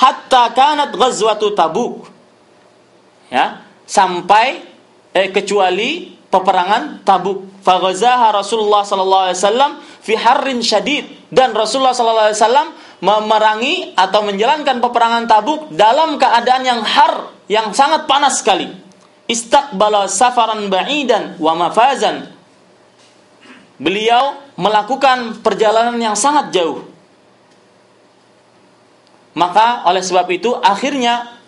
hatta kanat ghazwatu Tabuk. Ya, sampai kecuali peperangan Tabuk. Faghazaha Rasulullah sallallahu alaihi wasallam fi harrin syadid, dan Rasulullah sallallahu alaihi wasallam memerangi atau menjalankan peperangan Tabuk dalam keadaan yang yang sangat panas sekali. Istaqbala safaran ba'idan wa mafazan. Beliau melakukan perjalanan yang sangat jauh. Maka oleh sebab itu akhirnya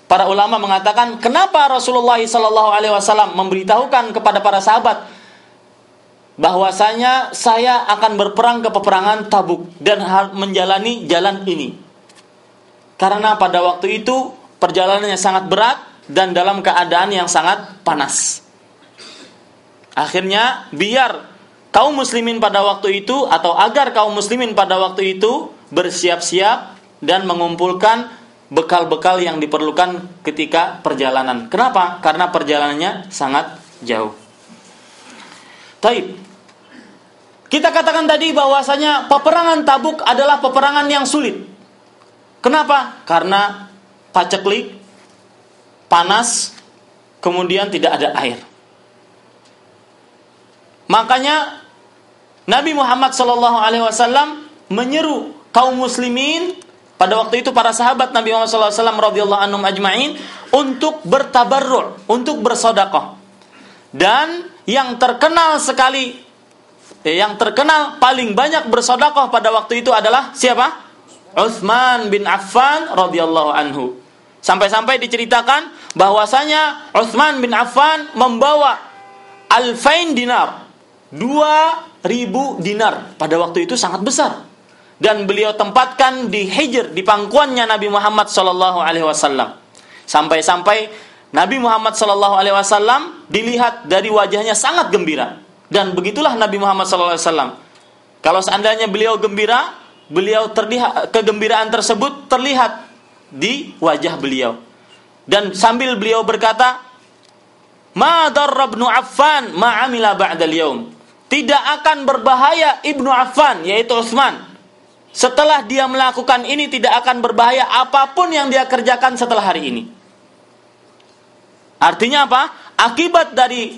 para ulama mengatakan, kenapa Rasulullah sallallahu alaihi wasallam memberitahukan kepada para sahabat bahwasanya saya akan berperang ke peperangan Tabuk dan menjalani jalan ini? Karena pada waktu itu perjalanannya sangat berat dan dalam keadaan yang sangat panas. Akhirnya biar kaum muslimin pada waktu itu, atau agar kaum muslimin pada waktu itu bersiap-siap dan mengumpulkan bekal-bekal yang diperlukan ketika perjalanan. Kenapa? Karena perjalanannya sangat jauh. Taib. Kita katakan tadi bahwasanya peperangan Tabuk adalah peperangan yang sulit. Kenapa? Karena paceklik, panas, kemudian tidak ada air. Makanya Nabi Muhammad SAW menyeru kaum muslimin pada waktu itu, para sahabat Nabi Muhammad SAW radhiyallahu anhum ajma'in, untuk bertabarru', untuk bersedekah. Dan yang terkenal sekali, yang terkenal paling banyak bersedekah pada waktu itu adalah siapa? Utsman bin Affan radhiyallahu anhu. Sampai-sampai diceritakan bahwasanya Utsman bin Affan membawa 2,000 dinar. 2.000 dinar pada waktu itu sangat besar. Dan beliau tempatkan di hijr, di pangkuannya Nabi Muhammad sallallahu alaihi wasallam. Sampai-sampai Nabi Muhammad sallallahu alaihi wasallam dilihat dari wajahnya sangat gembira. Dan begitulah Nabi Muhammad sallallahu alaihi wasallam. Kalau seandainya beliau gembira, beliau terlihat, kegembiraan tersebut terlihat di wajah beliau. Dan sambil beliau berkata, "Ma darra ibnu Affan ma amila ba'dal yaum." Tidak akan berbahaya Ibnu Affan, yaitu Utsman, setelah dia melakukan ini, tidak akan berbahaya apapun yang dia kerjakan setelah hari ini. Artinya apa? Akibat dari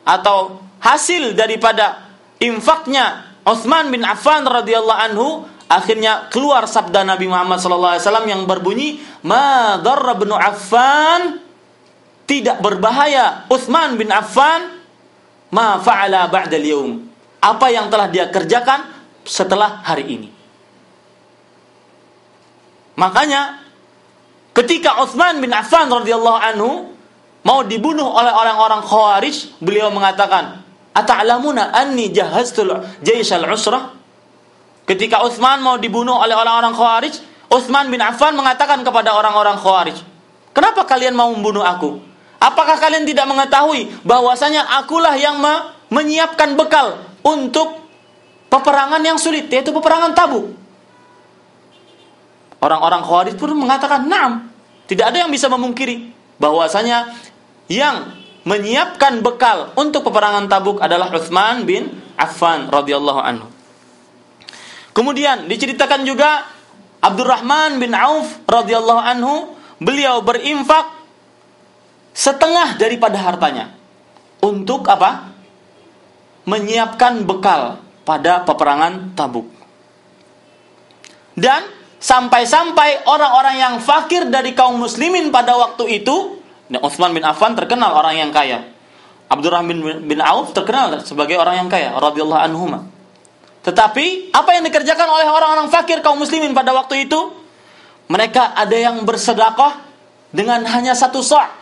atau hasil daripada infaknya Utsman bin Affan radhiyallahu anhu, akhirnya keluar sabda Nabi Muhammad sallallahu alaihi wasallam yang berbunyi, "Ma darra ibnu Affan," tidak berbahaya Utsman bin Affan, "ma fa'ala ba'dal yaum," apa yang telah dia kerjakan setelah hari ini. Makanya ketika Utsman bin Affan radhiyallahu anhu mau dibunuh oleh orang-orang Khawarij, beliau mengatakan, "Ata'lamuna anni jahaztul jaishal usrah?" Ketika Utsman mau dibunuh oleh orang-orang Khawarij, Utsman bin Affan mengatakan kepada orang-orang Khawarij, "Kenapa kalian mau membunuh aku? Apakah kalian tidak mengetahui bahwasanya akulah yang menyiapkan bekal untuk peperangan yang sulit, yaitu peperangan Tabuk?" Orang-orang Khawarij pun mengatakan, "Na'am." Tidak ada yang bisa memungkiri bahwasanya yang menyiapkan bekal untuk peperangan Tabuk adalah Utsman bin Affan radhiyallahu anhu. Kemudian diceritakan juga Abdurrahman bin Auf radhiyallahu anhu, beliau berinfak setengah daripada hartanya untuk apa? Menyiapkan bekal pada peperangan Tabuk. Dan sampai-sampai orang-orang yang fakir dari kaum muslimin pada waktu itu, Utsman bin Affan terkenal orang yang kaya, Abdurrahman bin Auf terkenal sebagai orang yang kaya radhiyallahu anhuma. Tetapi apa yang dikerjakan oleh orang-orang fakir kaum muslimin pada waktu itu? Mereka ada yang bersedekah dengan hanya 1 sa',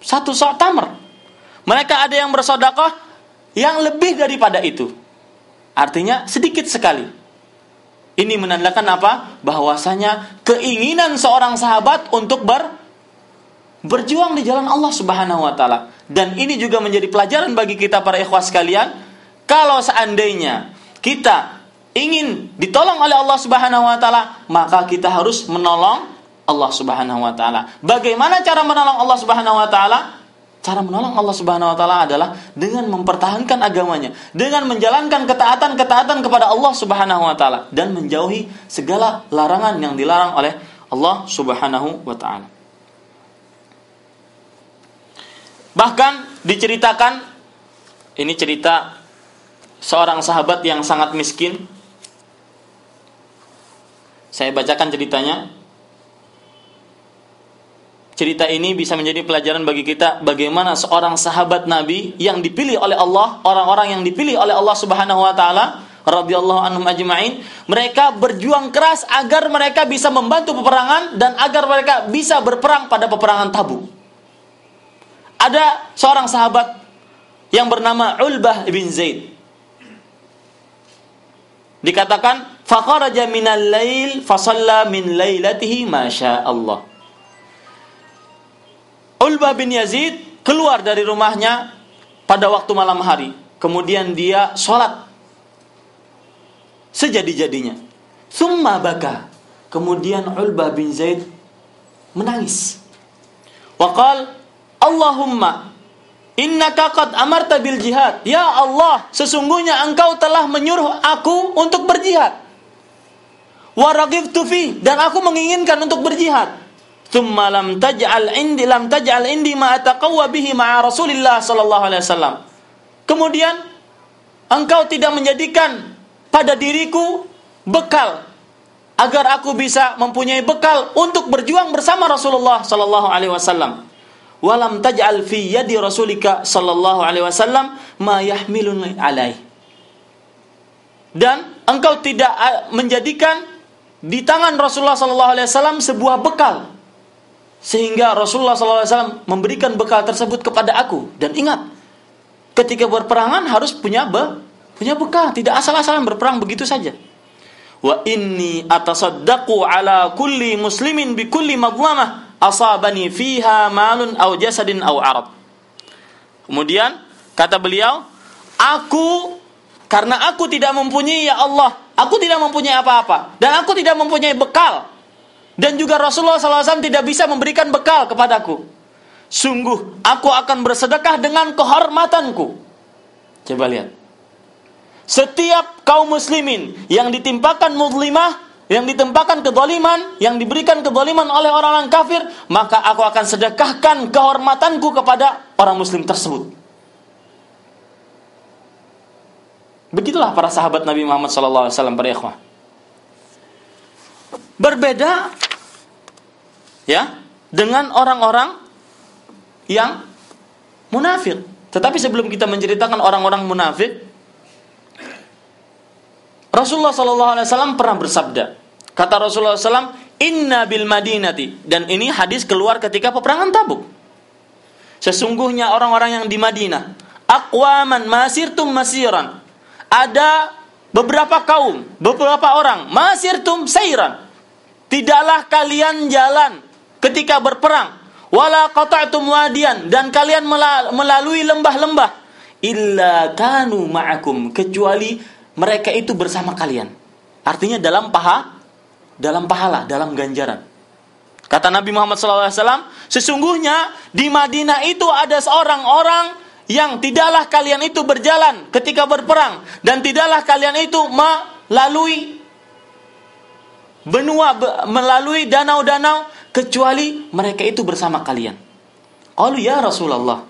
1 sa' tamr. Mereka ada yang bersedekah yang lebih daripada itu. Artinya sedikit sekali. Ini menandakan apa? Bahwasanya keinginan seorang sahabat untuk berjuang di jalan Allah Subhanahu wa taala. Dan ini juga menjadi pelajaran bagi kita para ikhwah sekalian. Kalau seandainya kita ingin ditolong oleh Allah Subhanahu wa taala, maka kita harus menolong Allah Subhanahu wa taala. Bagaimana cara menolong Allah Subhanahu wa taala? Cara menolong Allah Subhanahu wa taala adalah dengan mempertahankan agamanya, dengan menjalankan ketaatan-ketaatan kepada Allah Subhanahu wa taala dan menjauhi segala larangan yang dilarang oleh Allah Subhanahu wa taala. Bahkan diceritakan, ini cerita seorang sahabat yang sangat miskin. Saya bacakan ceritanya. Cerita ini bisa menjadi pelajaran bagi kita bagaimana seorang sahabat Nabi yang dipilih oleh Allah, orang-orang yang dipilih oleh Allah Subhanahu wa taala radhiyallahu anhum ajma'in, mereka berjuang keras agar mereka bisa membantu peperangan dan agar mereka bisa berperang pada peperangan Tabuk. Ada seorang sahabat yang bernama Ulbah bin Zaid. Dikatakan faqaraja minal lail fasalla min lailatihi ma syaa Allah. Ulbah bin Yazid keluar dari rumahnya pada waktu malam hari. Kemudian dia sholat sejadi-jadinya. Tsumma baka. Kemudian Ulbah bin Zaid menangis. Wa qala Allahumma innaka qad amarta bil jihad. Ya Allah, sesungguhnya Engkau telah menyuruh aku untuk berjihad. Wa raghibtu fi, dan aku menginginkan untuk berjihad. Tsumma lam taj'al indi ma ataqawwa bihi ma'a Rasulillah sallallahu alaihi wasallam. Kemudian Engkau tidak menjadikan pada diriku bekal agar aku bisa mempunyai bekal untuk berjuang bersama Rasulullah sallallahu alaihi wasallam. Walam taj'al fi yadi Rasulika sallallahu alaihi wasallam ma yahmiluni alaihi. Dan Engkau tidak menjadikan di tangan Rasulullah sallallahu alaihi wasallam sebuah bekal sehingga Rasulullah SAW memberikan bekal tersebut kepada aku. Dan ingat, ketika berperangan harus punya bekal, tidak asal-asalan berperang begitu saja. Wa inni atasaddaqu ala kulli muslimin bi kulli madlamah asabani fiha malun aw jasadin aw arad. Kemudian kata beliau, karena aku tidak mempunyai, ya Allah, aku tidak mempunyai apa-apa dan aku tidak mempunyai bekal. Dan juga Rasulullah SAW tidak bisa memberikan bekal kepadaku. Sungguh, aku akan bersedekah dengan kehormatanku. Coba lihat. Setiap kaum muslimin yang ditimpakan muzlimah, yang ditimpakan kezaliman, yang diberikan kezaliman oleh orang-orang kafir, maka aku akan sedekahkan kehormatanku kepada orang muslim tersebut. Begitulah para sahabat Nabi Muhammad SAW, para ikhwah. Berbeda ya dengan orang-orang yang munafik. Tetapi sebelum kita menceritakan orang-orang munafik, Rasulullah SAW pernah bersabda. Kata Rasulullah SAW, Inna bil madinati. Dan ini hadis keluar ketika peperangan Tabuk. Sesungguhnya orang-orang yang di Madinah, aqwaman masirtum masiran. Ada beberapa kaum, beberapa orang, masirtum sairan. Tidaklah kalian jalan ketika berperang, wala qata'tum wadiyan, dan kalian melalui lembah-lembah, illa kanu ma'akum, kecuali mereka itu bersama kalian. Artinya dalam pahala, dalam ganjaran. Kata Nabi Muhammad SAW, sesungguhnya di Madinah itu ada seorang orang yang tidaklah kalian itu berjalan ketika berperang, dan tidaklah kalian itu melalui benua, melalui danau-danau, kecuali mereka itu bersama kalian. Qalu ya Rasulullah,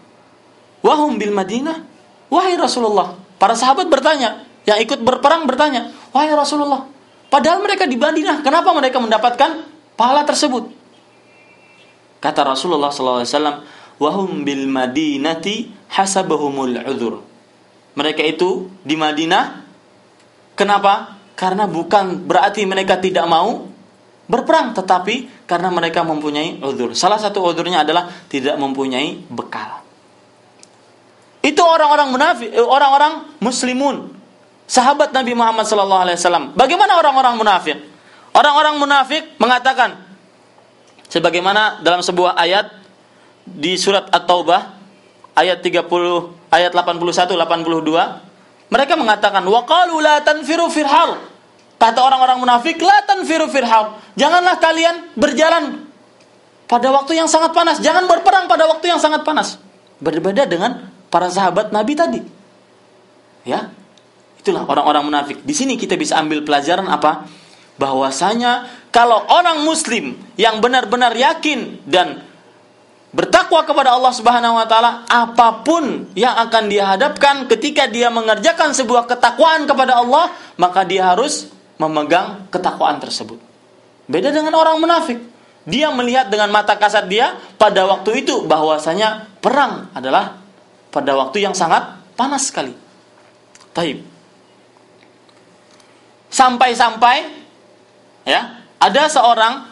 wahum bil Madinah. Wahai Rasulullah, para sahabat bertanya, yang ikut berperang bertanya, wahai Rasulullah, padahal mereka di Madinah, kenapa mereka mendapatkan pahala tersebut? Kata Rasulullah SAW, wahum bil Madinati hasabahumul udhur. Mereka itu di Madinah, kenapa? Karena bukan berarti mereka tidak mau berperang, tetapi karena mereka mempunyai uzur. Salah satu uzurnya adalah tidak mempunyai bekal. Itu orang-orang munafik, orang-orang muslimun, sahabat Nabi Muhammad SAW. Bagaimana orang-orang munafik? Orang-orang munafik mengatakan, sebagaimana dalam sebuah ayat di surat At-Taubah ayat 30, ayat 81-82, mereka mengatakan, waqalu la tanfiru fil har. Kata orang-orang munafik, la tanfiru fil har. Janganlah kalian berjalan pada waktu yang sangat panas. Jangan berperang pada waktu yang sangat panas. Berbeda dengan para sahabat Nabi tadi. Ya. Itulah orang-orang munafik. Di sini kita bisa ambil pelajaran apa? Bahwasanya kalau orang muslim yang benar-benar yakin dan bertakwa kepada Allah Subhanahu wa taala, apapun yang akan dia hadapkan ketika dia mengerjakan sebuah ketakwaan kepada Allah, maka dia harus memegang ketakwaan tersebut. Beda dengan orang munafik. Dia melihat dengan mata kasat dia pada waktu itu bahwasanya perang adalah pada waktu yang sangat panas sekali. Taib. Sampai-sampai ya, ada seorang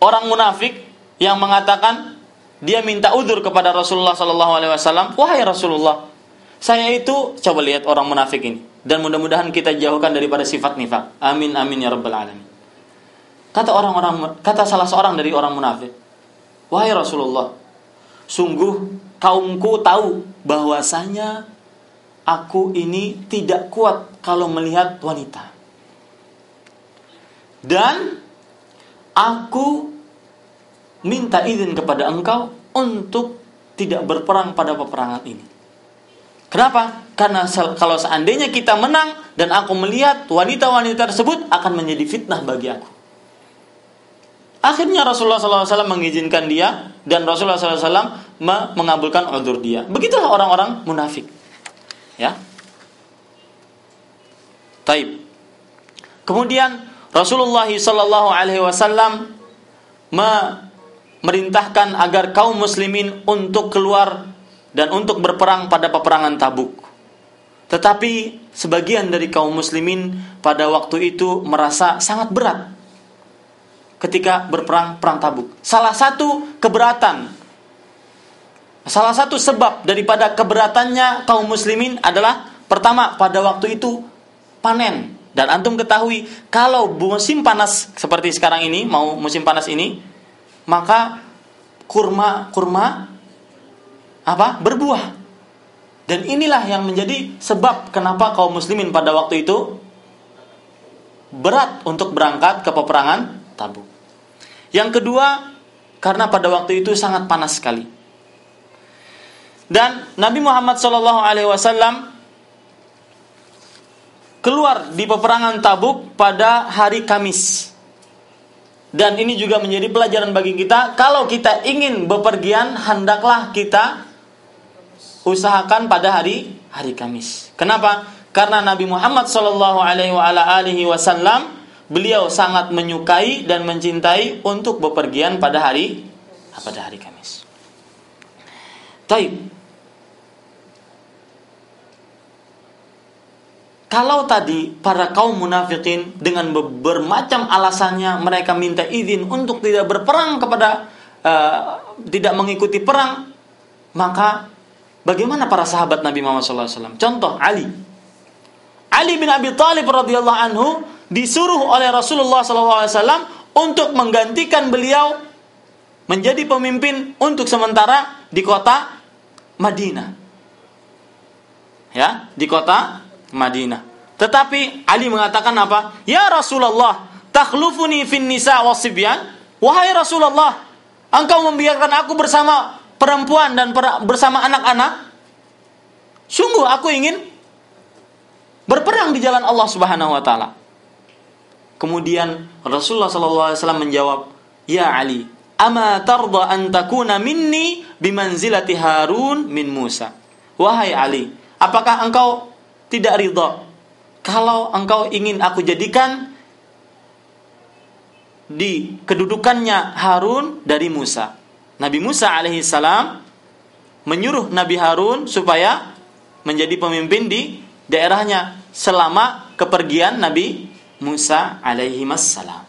orang munafik yang mengatakan dia minta udzur kepada Rasulullah sallallahu alaihi wasallam, "Wahai Rasulullah, saya itu," coba lihat orang munafik ini, dan mudah-mudahan kita jauhkan daripada sifat nifaq. Amin amin ya rabbal alamin. Kata salah seorang dari orang munafik, "Wahai Rasulullah, sungguh kaumku tahu bahwasanya aku ini tidak kuat kalau melihat wanita. Dan aku minta izin kepada engkau untuk tidak berperang pada peperangan ini." Kenapa? Karena kalau seandainya kita menang dan aku melihat wanita-wanita tersebut, akan menjadi fitnah bagi aku. Akhirnya Rasulullah SAW mengizinkan dia, dan Rasulullah SAW mengabulkan uzur dia. Begitulah orang-orang munafik. Ya. Taib. Kemudian Rasulullah SAW merintahkan agar kaum muslimin untuk keluar dan untuk berperang pada peperangan Tabuk. Tetapi sebagian dari kaum muslimin pada waktu itu merasa sangat berat ketika berperang perang Tabuk. Salah satu sebab daripada keberatannya kaum muslimin adalah, pertama, pada waktu itu panen. Dan antum ketahui, kalau musim panas seperti sekarang ini, mau musim panas ini, maka kurma berbuah. Dan inilah yang menjadi sebab kenapa kaum muslimin pada waktu itu berat untuk berangkat ke peperangan Tabuk. Yang kedua, karena pada waktu itu sangat panas sekali. Dan Nabi Muhammad SAW keluar di peperangan Tabuk pada hari Kamis. Dan ini juga menjadi pelajaran bagi kita, kalau kita ingin bepergian, hendaklah kita usahakan pada hari Kamis. Kenapa? Karena Nabi Muhammad SAW beliau sangat menyukai dan mencintai untuk bepergian pada hari Kamis. Taib. Kalau tadi para kaum munafikin dengan bermacam alasannya mereka minta izin untuk tidak berperang tidak mengikuti perang, maka bagaimana para sahabat Nabi Muhammad SAW? Contoh Ali bin Abi Thalib radhiyallahu anhu disuruh oleh Rasulullah SAW untuk menggantikan beliau menjadi pemimpin untuk sementara di kota Madinah. Ya, di kota Madinah. Tetapi Ali mengatakan apa? "Ya Rasulullah, takhlufuni fin nisa wasibyan." Wahai Rasulullah, engkau membiarkan aku bersama perempuan dan bersama anak-anak? Sungguh aku ingin berperang di jalan Allah Subhanahu wa taala. Kemudian Rasulullah SAW menjawab, "Ya Ali, ama tarda an takuna minni bimanzilati Harun min Musa." Wahai Ali, apakah engkau tidak ridha kalau engkau ingin aku jadikan di kedudukannya Harun dari Musa? Nabi Musa alaihissalam menyuruh Nabi Harun supaya menjadi pemimpin di daerahnya selama kepergian Nabi Musa alaihissalam.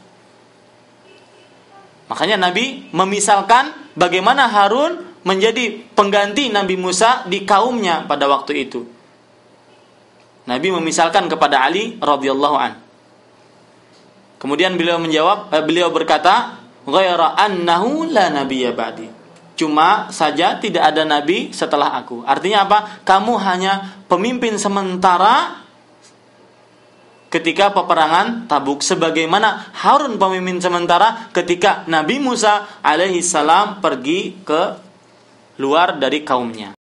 Makanya Nabi memisalkan bagaimana Harun menjadi pengganti Nabi Musa di kaumnya pada waktu itu. Nabi memisalkan kepada Ali radhiyallahu an. Kemudian beliau berkata, "Ghaira annahu la nabiyya ba'di." Cuma saja tidak ada nabi setelah aku. Artinya apa? Kamu hanya pemimpin sementara ketika peperangan Tabuk, sebagaimana Harun pemimpin sementara ketika Nabi Musa alaihissalam pergi ke luar dari kaumnya.